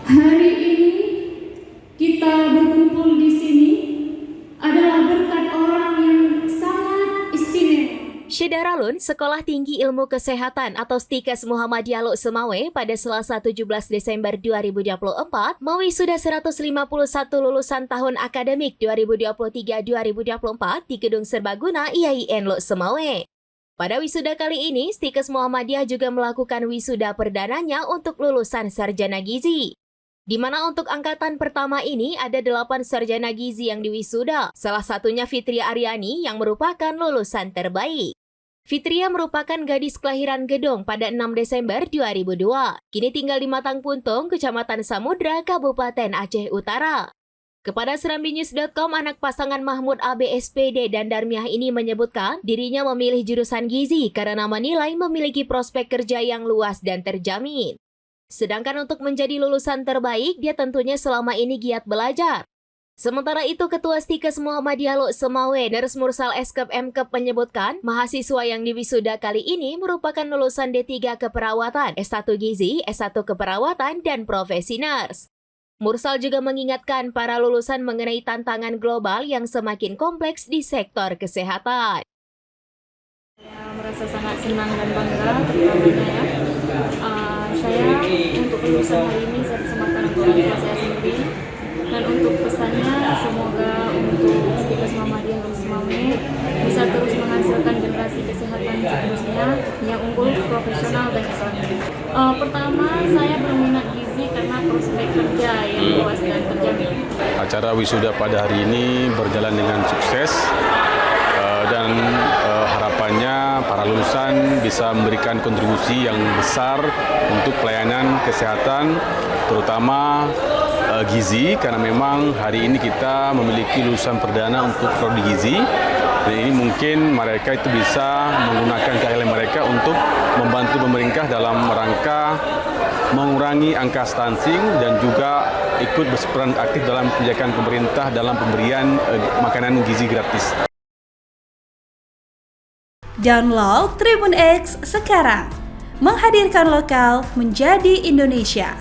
Hari ini kita berkumpul di sini adalah berkat orang yang sangat istimewa. Syedaralun Sekolah Tinggi Ilmu Kesehatan atau STIKES Muhammadiyah Lok Semawe pada Selasa 17 Desember 2024 mewisuda 151 lulusan tahun akademik 2023-2024 di Gedung Serbaguna IAIN Lok Semawe. Pada wisuda kali ini, STIKES Muhammadiyah juga melakukan wisuda perdananya untuk lulusan sarjana gizi. Di mana untuk angkatan pertama ini ada 8 sarjana gizi yang diwisuda, salah satunya Fitria Aryani yang merupakan lulusan terbaik. Fitria merupakan gadis kelahiran Gedong pada 6 Desember 2002. Kini tinggal di Matang Puntung, Kecamatan Samudra, Kabupaten Aceh Utara. Kepada serambinews.com, anak pasangan Mahmud AB SPD dan Darmiah ini menyebutkan dirinya memilih jurusan gizi karena menilai memiliki prospek kerja yang luas dan terjamin. Sedangkan untuk menjadi lulusan terbaik, dia tentunya selama ini giat belajar. Sementara itu, Ketua STIKES Muhammadiyah Lok Semawe, Ners Mursal Eskep Mkep menyebutkan, mahasiswa yang diwisuda kali ini merupakan lulusan D3 Keperawatan, S1 Gizi, S1 Keperawatan, dan Profesi Ners. Mursal juga mengingatkan para lulusan mengenai tantangan global yang semakin kompleks di sektor kesehatan. Saya merasa sangat senang dan bangga, terutamanya saya untuk lulusan hari ini saya bersama orang tua saya sendiri, dan untuk pesannya semoga untuk STIKES Muhammadiyah Lok Semawe bisa terus menghasilkan generasi kesehatan seterusnya yang unggul, profesional, dan islami. Pertama, saya berminat gizi karena prospek kerja yang luas dan terjamin. Acara wisuda pada hari ini berjalan dengan sukses dan harapannya para lulusan bisa memberikan kontribusi yang besar untuk pelayanan kesehatan, terutama gizi, karena memang hari ini kita memiliki lulusan perdana untuk prodi gizi. Dan ini mungkin mereka itu bisa menggunakan keahlian mereka untuk membantu pemerintah dalam rangka mengurangi angka stunting dan juga ikut berperan aktif dalam kebijakan pemerintah dalam pemberian makanan gizi gratis. Download Tribun X sekarang, menghadirkan lokal menjadi Indonesia.